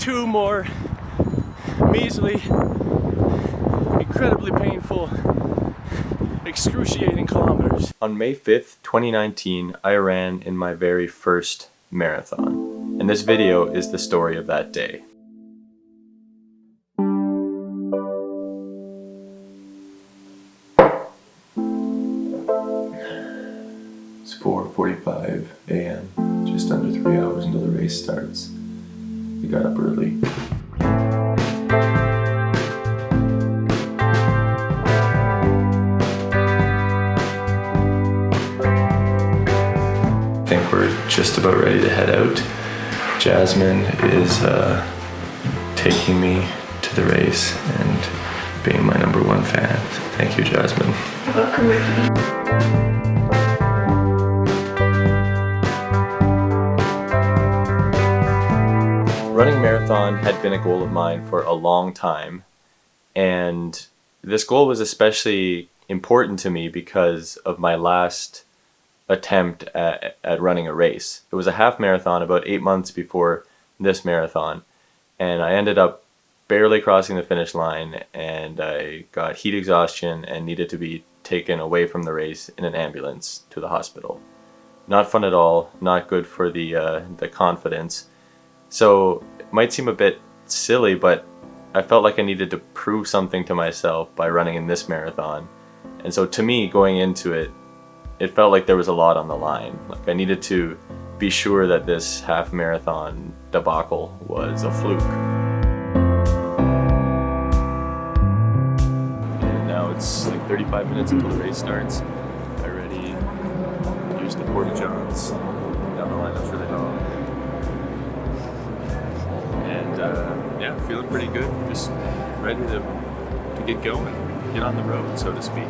2 more measly, incredibly painful, excruciating kilometers. On May 5th, 2019, I ran in my very first marathon, and this video is the story of that day. It's 4:45 a.m., just under 3 hours until the race starts. We got up early. I think we're just about ready to head out. Jasmine is taking me to the race and being my #1 fan. So thank you, Jasmine. Welcome, Ricky. Running marathon had been a goal of mine for a long time, and this goal was especially important to me because of my last attempt at running a race. It was a half marathon about 8 months before this marathon, and I ended up barely crossing the finish line, and I got heat exhaustion and needed to be taken away from the race in an ambulance to the hospital. Not fun at all, not good for the confidence. So it might seem a bit silly, but I felt like I needed to prove something to myself by running in this marathon. And so to me, going into it, it felt like there was a lot on the line. Like I needed to be sure that this half marathon debacle was a fluke. And now it's like 35 minutes until the race starts. I already used the Porta Johns down the line. That's really long. And yeah, feeling pretty good. Just ready to get going, get on the road, so to speak.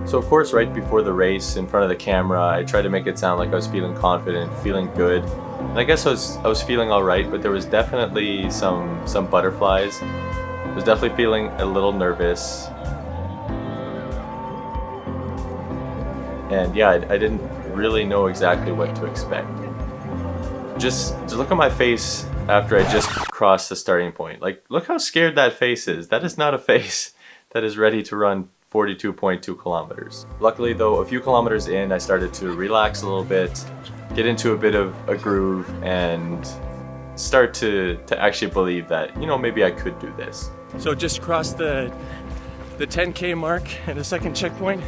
So of course, right before the race, in front of the camera, I tried to make it sound like I was feeling confident, feeling good. And I guess I was feeling all right, but there was definitely some butterflies. I was definitely feeling a little nervous. And yeah, I didn't really know exactly what to expect. Just look at my face after I just crossed the starting point. Like, look how scared that face is. That is not a face that is ready to run 42.2 kilometers. Luckily though, a few kilometers in, I started to relax a little bit, get into a bit of a groove, and start to actually believe that, you know, maybe I could do this. So just crossed the 10K mark and the second checkpoint.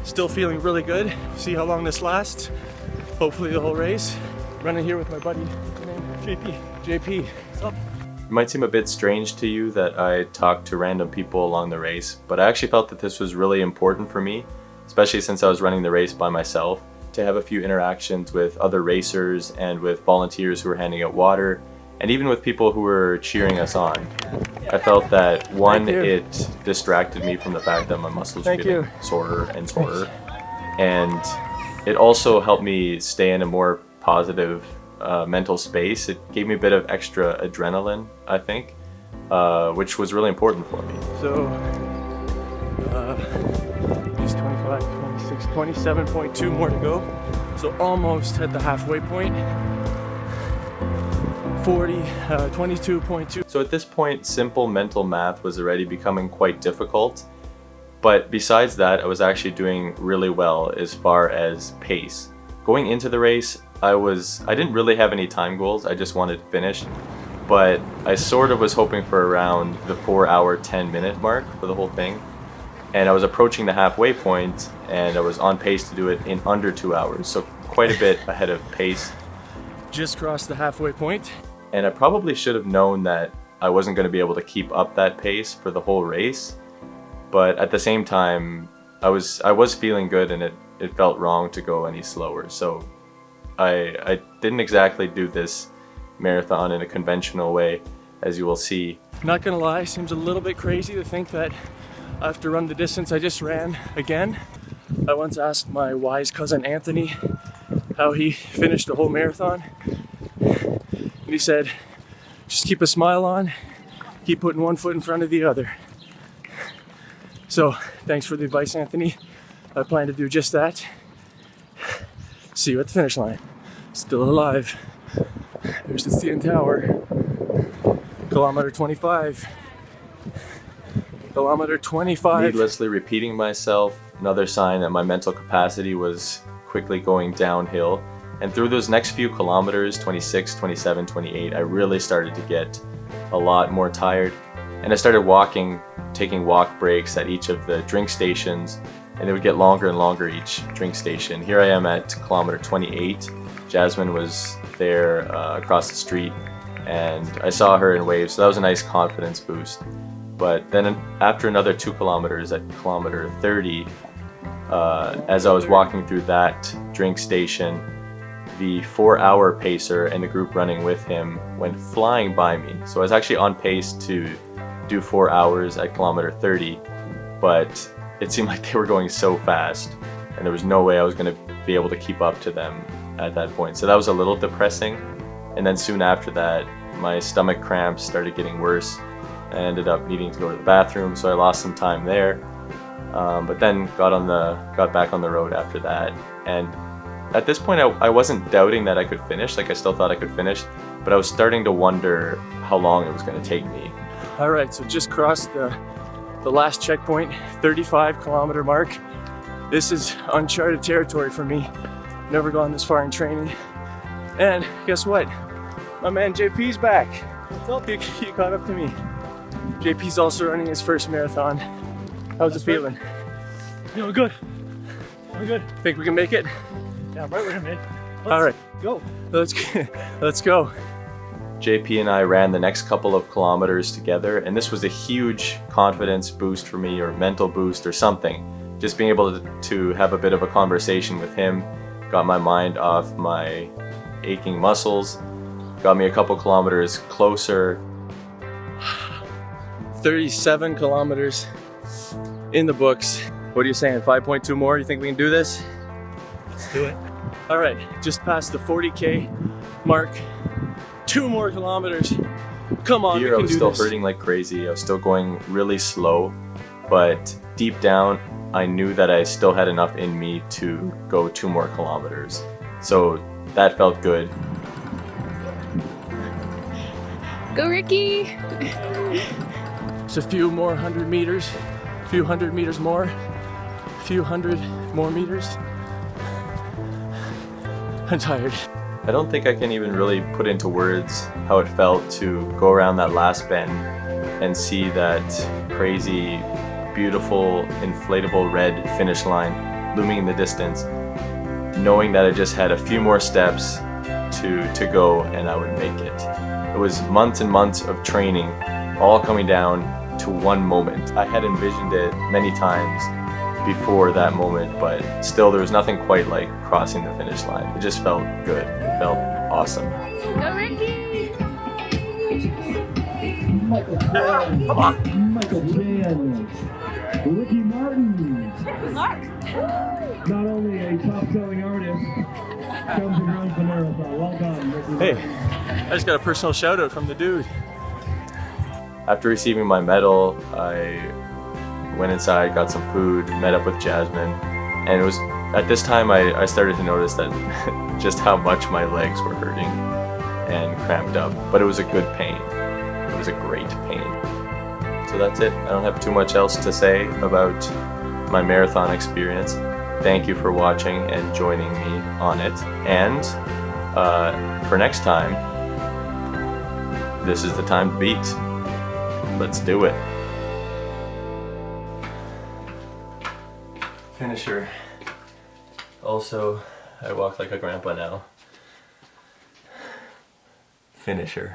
Still feeling really good. See how long this lasts. Hopefully the whole race. Running here with my buddy, JP. JP, what's up? It might seem a bit strange to you that I talked to random people along the race, but I actually felt that this was really important for me, especially since I was running the race by myself, to have a few interactions with other racers and with volunteers who were handing out water, and even with people who were cheering us on. I felt that, one, it distracted me from the fact that my muscles were getting sorer and sorer, and it also helped me stay in a more positive mental space. It gave me a bit of extra adrenaline, I think, which was really important for me. So, it's 25, 26, 27.2 more to go. So almost at the halfway point. 22.2. So at this point, simple mental math was already becoming quite difficult. But besides that, I was actually doing really well as far as pace. Going into the race, I didn't really have any time goals, I just wanted to finish, but I sort of was hoping for around the 4-hour, 10-minute mark for the whole thing, and I was approaching the halfway point, and I was on pace to do it in under 2 hours, so quite a bit ahead of pace. Just crossed the halfway point. And I probably should have known that I wasn't going to be able to keep up that pace for the whole race, but at the same time, I was feeling good, and it felt wrong to go any slower, so I didn't exactly do this marathon in a conventional way, as you will see. Not gonna lie, seems a little bit crazy to think that I have to run the distance I just ran again. I once asked my wise cousin Anthony how he finished the whole marathon, and he said, just keep a smile on, keep putting one foot in front of the other. So thanks for the advice, Anthony. I plan to do just that. See you at the finish line. Still alive. There's the CN Tower. Kilometer 25. Kilometer 25. Needlessly repeating myself, another sign that my mental capacity was quickly going downhill. And through those next few kilometers, 26, 27, 28, I really started to get a lot more tired. And I started walking, taking walk breaks at each of the drink stations, and it would get longer and longer each drink station. Here I am at kilometer 28. Jasmine was there across the street, and I saw her in waves, so that was a nice confidence boost. But then after another 2 kilometers at kilometer 30, as I was walking through that drink station, the 4-hour pacer and the group running with him went flying by me. So I was actually on pace to do 4 hours at kilometer 30, but it seemed like they were going so fast, and there was no way I was going to be able to keep up to them at that point. So that was a little depressing. And then soon after that, my stomach cramps started getting worse. I ended up needing to go to the bathroom, so I lost some time there. But then got back on the road after that. And at this point, I wasn't doubting that I could finish. Like, I still thought I could finish, but I was starting to wonder how long it was going to take me. All right, so just crossed the last checkpoint, 35 kilometer mark. This is uncharted territory for me. Never gone this far in training. And guess what? My man JP's back. He caught up to me. JP's also running his first marathon. How's it feeling? Yeah, we're good. We're good. Think we can make it? Yeah, right with him, man. All right, Go. let's go. JP and I ran the next couple of kilometers together, and this was a huge confidence boost for me, or mental boost or something. Just being able to have a bit of a conversation with him got my mind off my aching muscles, got me a couple kilometers closer. 37 kilometers in the books. What are you saying, 5.2 more? You think we can do this? Let's do it. All right, just past the 40K mark. 2 more kilometers. Come on, Here we I can was do still this. hurting like crazy. I was still going really slow, but deep down, I knew that I still had enough in me to go 2 more kilometers. So that felt good. Go, Ricky! Just a few more 100 meters, a few 100 meters more, a few 100 more meters. I'm tired. I don't think I can even really put into words how it felt to go around that last bend and see that crazy, beautiful, inflatable red finish line looming in the distance, knowing that I just had a few more steps to go and I would make it. It was months and months of training, all coming down to one moment. I had envisioned it many times before that moment, but still there was nothing quite like crossing the finish line. It just felt good. It felt awesome. Go, Ricky! Michael Jan, Ricky Martin, not only a top-selling artist, comes and runs the marathon. Well done, Ricky. Hey, I just got a personal shout out from the dude. After receiving my medal, I went inside, got some food, met up with Jasmine, and it was at this time I started to notice that just how much my legs were hurting and cramped up, but it was a good pain. It was a great pain. So that's it. I don't have too much else to say about my marathon experience. Thank you for watching and joining me on it. And for next time, this is the time to beat. Let's do it. Finisher. Also, I walk like a grandpa now. Finisher.